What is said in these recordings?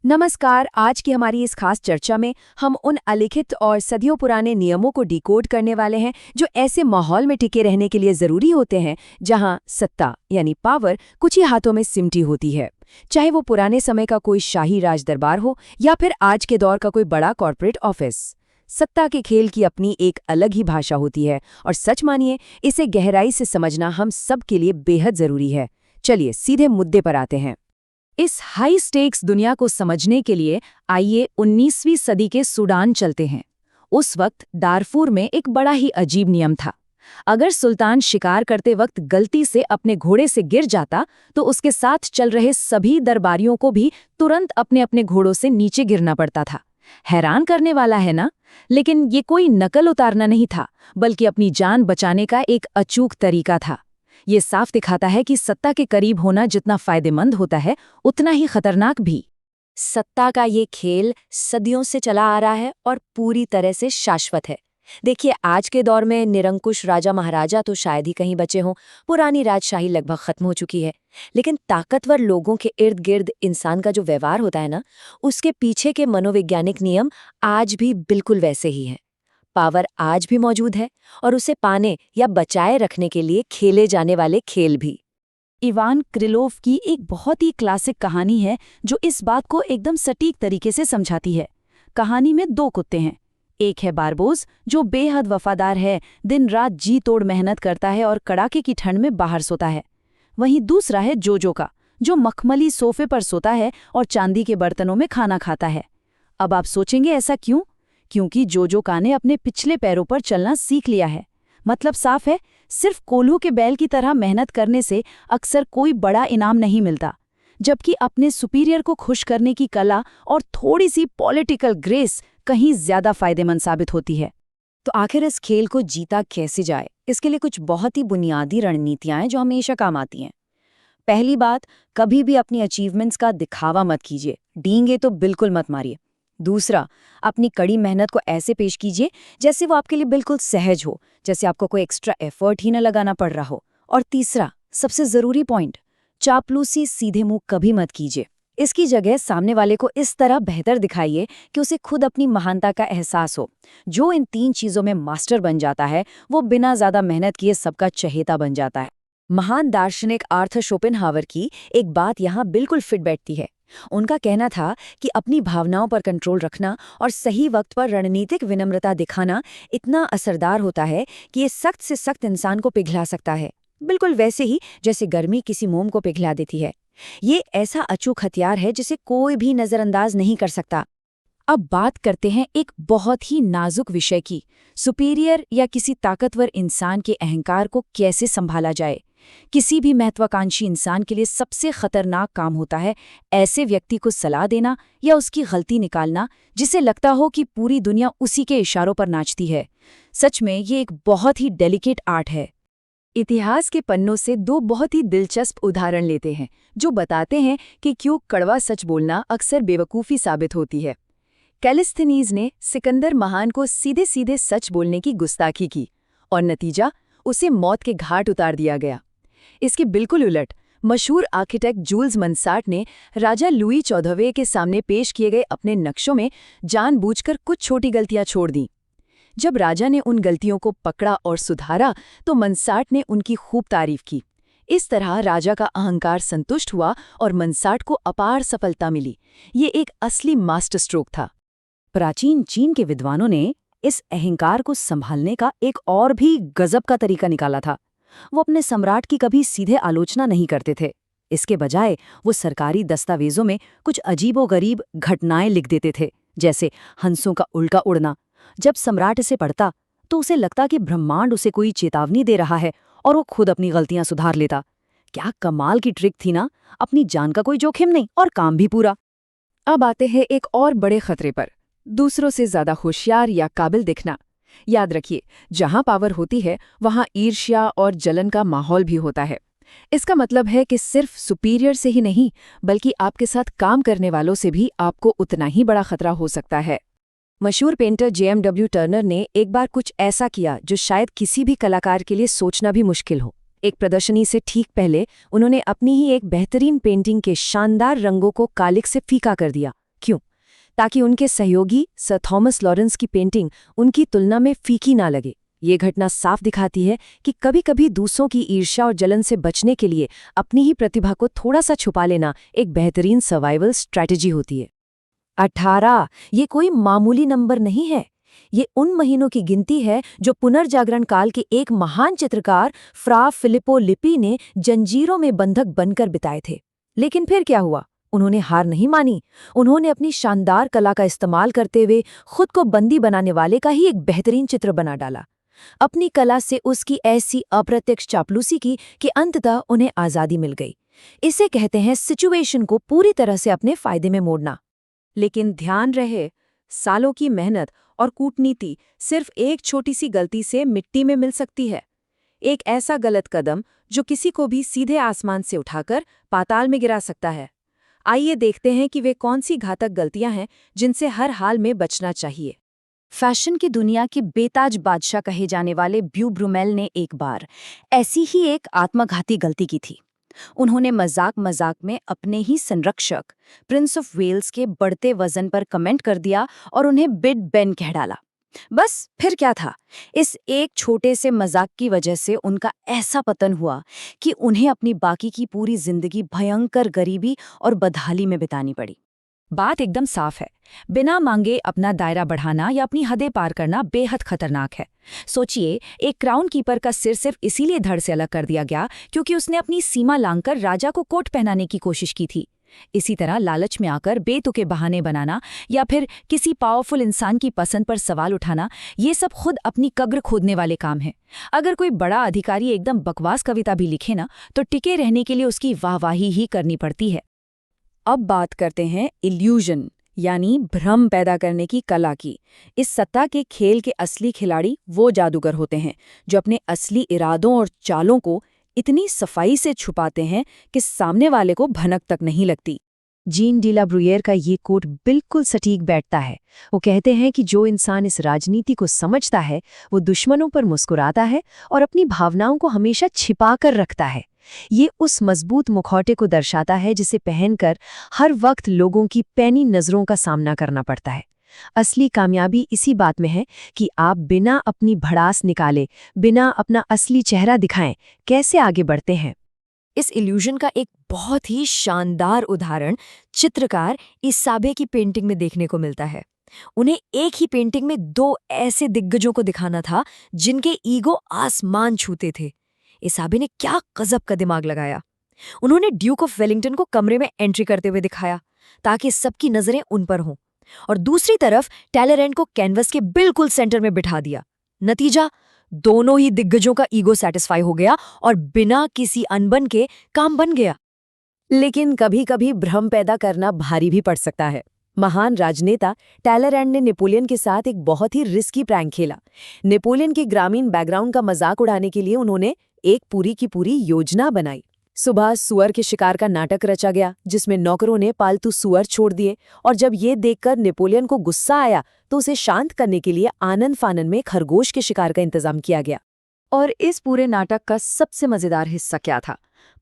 नमस्कार। आज की हमारी इस खास चर्चा में हम उन अलिखित और सदियों पुराने नियमों को डिकोड करने वाले हैं जो ऐसे माहौल में टिके रहने के लिए जरूरी होते हैं जहां सत्ता यानी पावर कुछ ही हाथों में सिमटी होती है। चाहे वो पुराने समय का कोई शाही राज दरबार हो या फिर आज के दौर का कोई बड़ा कॉर्पोरेट ऑफिस। सत्ता के खेल की अपनी एक अलग ही भाषा होती है और सच मानिए इसे गहराई से समझना हम सब के लिए बेहद जरूरी है। चलिए सीधे मुद्दे पर आते हैं। इस हाई स्टेक्स दुनिया को समझने के लिए आइए 19वीं सदी के सूडान चलते हैं। उस वक्त दारफूर में एक बड़ा ही अजीब नियम था। अगर सुल्तान शिकार करते वक्त गलती से अपने घोड़े से गिर जाता तो उसके साथ चल रहे सभी दरबारियों को भी तुरंत अपने अपने घोड़ों से नीचे गिरना पड़ता था। हैरान करने वाला है ना? लेकिन ये कोई नकल उतारना नहीं था, बल्कि अपनी जान बचाने का एक अचूक तरीका था। ये साफ दिखाता है कि सत्ता के करीब होना जितना फायदेमंद होता है उतना ही खतरनाक भी। सत्ता का ये खेल सदियों से चला आ रहा है और पूरी तरह से शाश्वत है। देखिए, आज के दौर में निरंकुश राजा महाराजा तो शायद ही कहीं बचे हों, पुरानी राजशाही लगभग खत्म हो चुकी है। लेकिन ताकतवर लोगों के इर्द गिर्द इंसान का जो व्यवहार होता है ना, उसके पीछे के मनोवैज्ञानिक नियम आज भी बिल्कुल वैसे ही हैं। पावर आज भी मौजूद है और उसे पाने या बचाए रखने के लिए खेले जाने वाले खेल भी। इवान क्रिलोव की एक बहुत ही क्लासिक कहानी है जो इस बात को एकदम सटीक तरीके से समझाती है। कहानी में दो कुत्ते हैं। एक है बारबोस, जो बेहद वफादार है, दिन रात जी तोड़ मेहनत करता है और कड़ाके की ठंड में बाहर सोता है। वहीं दूसरा है जोजो का, जो मखमली सोफे पर सोता है और चांदी के बर्तनों में खाना खाता है। अब आप सोचेंगे ऐसा क्यों? क्योंकि जोजो का ने अपने पिछले पैरों पर चलना सीख लिया है। मतलब साफ है, सिर्फ कोल्हू के बैल की तरह मेहनत करने से अक्सर कोई बड़ा इनाम नहीं मिलता, जबकि अपने सुपीरियर को खुश करने की कला और थोड़ी सी पॉलिटिकल ग्रेस कहीं ज्यादा फायदेमंद साबित होती है। तो आखिर इस खेल को जीता कैसे जाए, इसके लिए कुछ बहुत ही बुनियादी रणनीतियां हैं जो हमेशा काम आती हैं। पहली बात, कभी भी अपनी अचीवमेंट्स का दिखावा मत कीजिए, डींगे तो बिल्कुल मत मारिए। दूसरा, अपनी कड़ी मेहनत को ऐसे पेश कीजिए जैसे वो आपके लिए बिल्कुल सहज हो, जैसे आपको कोई एक्स्ट्रा एफर्ट ही न लगाना पड़ रहा हो। और तीसरा, सबसे जरूरी पॉइंट, चापलूसी सीधे मुंह कभी मत कीजिए। इसकी जगह सामने वाले को इस तरह बेहतर दिखाइए कि उसे खुद अपनी महानता का एहसास हो। जो इन 3 चीजों में मास्टर बन जाता है, वो बिना ज्यादा मेहनत किए सबका चहेता बन जाता है। महान दार्शनिक आर्थर शोपेनहावर की एक बात यहाँ बिल्कुल फिट बैठती है। उनका कहना था कि अपनी भावनाओं पर कंट्रोल रखना और सही वक्त पर रणनीतिक विनम्रता दिखाना इतना असरदार होता है कि ये सख्त से सख्त इंसान को पिघला सकता है, बिल्कुल वैसे ही जैसे गर्मी किसी मोम को पिघला देती है। ये ऐसा अचूक हथियार है जिसे कोई भी नजरअंदाज नहीं कर सकता। अब बात करते हैं एक बहुत ही नाजुक विषय की, सुपीरियर या किसी ताकतवर इंसान के अहंकार को कैसे संभाला जाए। किसी भी महत्वाकांक्षी इंसान के लिए सबसे खतरनाक काम होता है ऐसे व्यक्ति को सलाह देना या उसकी गलती निकालना जिसे लगता हो कि पूरी दुनिया उसी के इशारों पर नाचती है। सच में ये एक बहुत ही डेलिकेट आर्ट है। इतिहास के पन्नों से 2 बहुत ही दिलचस्प उदाहरण लेते हैं जो बताते हैं कि क्यों कड़वा सच बोलना अक्सर बेवकूफ़ी साबित होती है। कैलिस्थनीज ने सिकंदर महान को सीधे सीधे सच बोलने की गुस्ताखी की और नतीजा, उसे मौत के घाट उतार दिया गया। इसके बिल्कुल उलट मशहूर आर्किटेक्ट जूल्स मंसार्ट ने राजा लुई 14वें के सामने पेश किए गए अपने नक्शों में जानबूझकर कुछ छोटी गलतियां छोड़ दीं। जब राजा ने उन गलतियों को पकड़ा और सुधारा तो मंसार्ट ने उनकी खूब तारीफ की। इस तरह राजा का अहंकार संतुष्ट हुआ और मंसार्ट को अपार सफलता मिली। ये एक असली मास्टर स्ट्रोक था। प्राचीन चीन के विद्वानों ने इस अहंकार को संभालने का एक और भी गजब का तरीका निकाला था। वो अपने सम्राट की कभी सीधे आलोचना नहीं करते थे। इसके बजाय वो सरकारी दस्तावेजों में कुछ अजीबोगरीब घटनाएं लिख देते थे, जैसे हंसों का उल्का उड़ना। जब सम्राट इसे पढ़ता तो उसे लगता कि ब्रह्मांड उसे कोई चेतावनी दे रहा है और वो खुद अपनी गलतियां सुधार लेता। क्या कमाल की ट्रिक थी ना, अपनी जान का कोई जोखिम नहीं और काम भी पूरा। अब आते हैं एक और बड़े खतरे पर, दूसरों से ज्यादा होशियार या काबिल दिखना। याद रखिए, जहां पावर होती है वहां ईर्ष्या और जलन का माहौल भी होता है। इसका मतलब है कि सिर्फ सुपीरियर से ही नहीं, बल्कि आपके साथ काम करने वालों से भी आपको उतना ही बड़ा खतरा हो सकता है। मशहूर पेंटर JMW टर्नर ने एक बार कुछ ऐसा किया जो शायद किसी भी कलाकार के लिए सोचना भी मुश्किल हो। एक प्रदर्शनी से ठीक पहले उन्होंने अपनी ही एक बेहतरीन पेंटिंग के शानदार रंगों को कालिक से फीका कर दिया, क्यों? ताकि उनके सहयोगी सर थॉमस लॉरेंस की पेंटिंग उनकी तुलना में फीकी ना लगे। ये घटना साफ दिखाती है कि कभी-कभी दूसरों की ईर्ष्या और जलन से बचने के लिए अपनी ही प्रतिभा को थोड़ा सा छुपा लेना एक बेहतरीन सर्वाइवल स्ट्रैटेजी होती है। 18 ये कोई मामूली नंबर नहीं है। ये उन महीनों की गिनती है जो पुनर्जागरण काल के एक महान चित्रकार फ्रा फिलिपो लिपि ने जंजीरों में बंधक बनकर बिताए थे। लेकिन फिर क्या हुआ? उन्होंने हार नहीं मानी। उन्होंने अपनी शानदार कला का इस्तेमाल करते हुए खुद को बंदी बनाने वाले का ही एक बेहतरीन चित्र बना डाला। अपनी कला से उसकी ऐसी अप्रत्यक्ष चापलूसी की कि अंततः उन्हें आज़ादी मिल गई। इसे कहते हैं सिचुएशन को पूरी तरह से अपने फायदे में मोड़ना। लेकिन ध्यान रहे, सालों की मेहनत और कूटनीति सिर्फ एक छोटी सी गलती से मिट्टी में मिल सकती है। एक ऐसा गलत कदम जो किसी को भी सीधे आसमान से उठाकर पाताल में गिरा सकता है। आइए देखते हैं कि वे कौन सी घातक गलतियां हैं जिनसे हर हाल में बचना चाहिए। फैशन की दुनिया के बेताज बादशाह कहे जाने वाले ब्यू ब्रूमेल ने एक बार ऐसी ही एक आत्मघाती गलती की थी। उन्होंने मजाक में अपने ही संरक्षक प्रिंस ऑफ वेल्स के बढ़ते वजन पर कमेंट कर दिया और उन्हें बिग बेन कह डाला। बस फिर क्या था? इस एक छोटे से मजाक की वजह से उनका ऐसा पतन हुआ कि उन्हें अपनी बाकी की पूरी जिंदगी भयंकर गरीबी और बदहाली में बितानी पड़ी। बात एकदम साफ है, बिना मांगे अपना दायरा बढ़ाना या अपनी हदें पार करना बेहद खतरनाक है। सोचिए, एक क्राउन कीपर का सिर सिर्फ इसीलिए धड़ से अलग कर दिया गया क्योंकि उसने अपनी सीमा लांघकर राजा को कोट पहनाने की कोशिश की थी। इसी तरह लालच में आकर बेतुके बहाने बनाना या फिर किसी पावरफुल इंसान की पसंद पर सवाल उठाना, ये सब खुद अपनी कब्र खोदने वाले काम हैं। अगर कोई बड़ा अधिकारी एकदम बकवास कविता भी लिखे ना, तो टिके रहने के लिए उसकी वाहवाही ही करनी पड़ती है। अब बात करते हैं इल्यूजन यानी भ्रम पैदा करने की कला की। इस सत्ता के खेल के असली खिलाड़ी वो जादूगर होते हैं जो अपने असली इरादों और चालों को इतनी सफाई से छुपाते हैं कि सामने वाले को भनक तक नहीं लगती। जीन डी ला ब्रुयर का ये कोट बिल्कुल सटीक बैठता है। वो कहते हैं कि जो इंसान इस राजनीति को समझता है वो दुश्मनों पर मुस्कुराता है और अपनी भावनाओं को हमेशा छिपा कर रखता है। ये उस मजबूत मुखौटे को दर्शाता है जिसे पहनकर हर वक्त लोगों की पैनी नजरों का सामना करना पड़ता है। असली कामयाबी इसी बात में है कि आप बिना अपनी भड़ास निकाले, बिना अपना असली चेहरा दिखाएं, कैसे आगे बढ़ते हैं। इस इल्यूजन का एक बहुत ही शानदार उदाहरण चित्रकार इसाबे की पेंटिंग में देखने को मिलता है। उन्हें एक ही पेंटिंग में दो ऐसे दिग्गजों को दिखाना था जिनके ईगो आसमान छूते थे। इसाबे ने क्या गजब का दिमाग लगाया। उन्होंने ड्यूक ऑफ वेलिंगटन को कमरे में एंट्री करते हुए दिखाया ताकि सबकी नजरें उन पर हों, और दूसरी तरफ टैलेरेंट को कैनवस के बिल्कुल सेंटर में बिठा दिया। नतीजा, दोनों ही दिग्गजों का ईगो सेटिस्फाई हो गया और बिना किसी अनबन के काम बन गया। लेकिन कभी-कभी भ्रम पैदा करना भारी भी पड़ सकता है। महान राजनेता टैलेरेंट ने नेपोलियन के साथ एक बहुत ही रिस्की प्रैंक खेला। नेपोलियन के ग्रामीण बैकग्राउंड का मजाक उड़ाने के लिए उन्होंने एक पूरी की पूरी योजना बनाई। सुबह सुअर के शिकार का नाटक रचा गया जिसमें नौकरों ने पालतू सुअर छोड़ दिए, और जब ये देखकर नेपोलियन को गुस्सा आया तो उसे शांत करने के लिए आनन फानन में खरगोश के शिकार का इंतजाम किया गया। और इस पूरे नाटक का सबसे मजेदार हिस्सा क्या था?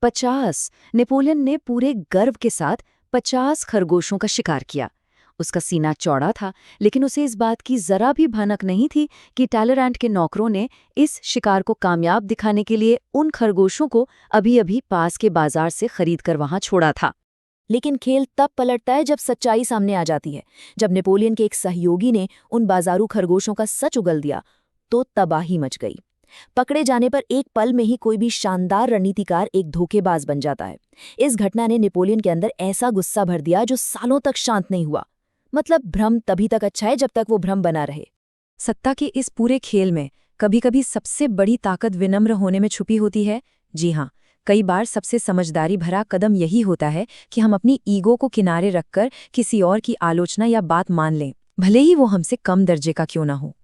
50 नेपोलियन ने पूरे गर्व के साथ 50 खरगोशों का शिकार किया। उसका सीना चौड़ा था, लेकिन उसे इस बात की जरा भी भनक नहीं थी कि टैलेरेंट के नौकरों ने इस शिकार को कामयाब दिखाने के लिए उन खरगोशों को अभी-अभी पास के बाजार से खरीदकर वहां छोड़ा था। लेकिन खेल तब पलटता है जब सच्चाई सामने आ जाती है। जब नेपोलियन के एक सहयोगी ने उन बाजारू खरगोशों का सच उगल दिया तो तबाही मच गई। पकड़े जाने पर एक पल में ही कोई भी शानदार रणनीतिकार एक धोखेबाज बन जाता है। इस घटना ने नेपोलियन के अंदर ऐसा गुस्सा भर दिया जो सालों तक शांत नहीं हुआ। मतलब भ्रम तभी तक अच्छा है जब तक वो भ्रम बना रहे। सत्ता के इस पूरे खेल में कभी-कभी सबसे बड़ी ताकत विनम्र होने में छुपी होती है। जी हाँ, कई बार सबसे समझदारी भरा कदम यही होता है कि हम अपनी ईगो को किनारे रखकर किसी और की आलोचना या बात मान लें, भले ही वो हमसे कम दर्जे का क्यों ना हो।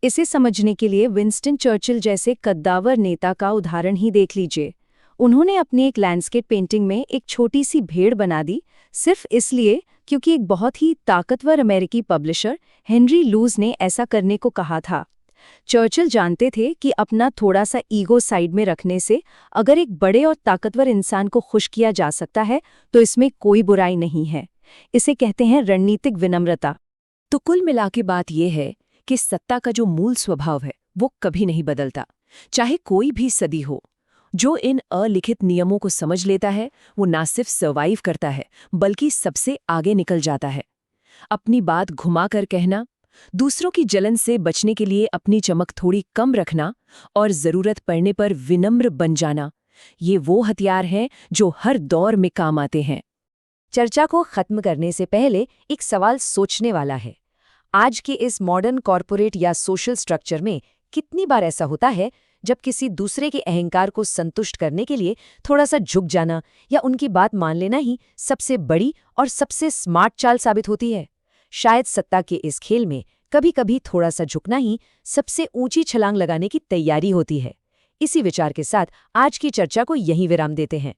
इसे समझने के लिए विंस्टन चर्चिल जैसे कद्दावर नेता का उदाहरण ही देख लीजिए। उन्होंने अपनी एक लैंडस्केप पेंटिंग में एक छोटी सी भेड़ बना दी, सिर्फ इसलिए क्योंकि एक बहुत ही ताकतवर अमेरिकी पब्लिशर हेनरी लूज ने ऐसा करने को कहा था। चर्चिल जानते थे कि अपना थोड़ा सा ईगो साइड में रखने से अगर एक बड़े और ताकतवर इंसान को खुश किया जा सकता है तो इसमें कोई बुराई नहीं है। इसे कहते हैं रणनीतिक विनम्रता। तो कुल मिला के बात यह है कि सत्ता का जो मूल स्वभाव है वो कभी नहीं बदलता, चाहे कोई भी सदी हो। जो इन अलिखित नियमों को समझ लेता है वो ना सिर्फ सर्वाइव करता है बल्कि सबसे आगे निकल जाता है। अपनी बात घुमाकर कहना, दूसरों की जलन से बचने के लिए अपनी चमक थोड़ी कम रखना और जरूरत पड़ने पर विनम्र बन जाना, ये वो हथियार हैं जो हर दौर में काम आते हैं। चर्चा को खत्म करने से पहले एक सवाल सोचने वाला है। आज के इस मॉडर्न कॉरपोरेट या सोशल स्ट्रक्चर में कितनी बार ऐसा होता है जब किसी दूसरे के अहंकार को संतुष्ट करने के लिए थोड़ा सा झुक जाना या उनकी बात मान लेना ही सबसे बड़ी और सबसे स्मार्ट चाल साबित होती है? शायद सत्ता के इस खेल में कभी-कभी थोड़ा सा झुकना ही सबसे ऊंची छलांग लगाने की तैयारी होती है। इसी विचार के साथ आज की चर्चा को यहीं विराम देते हैं।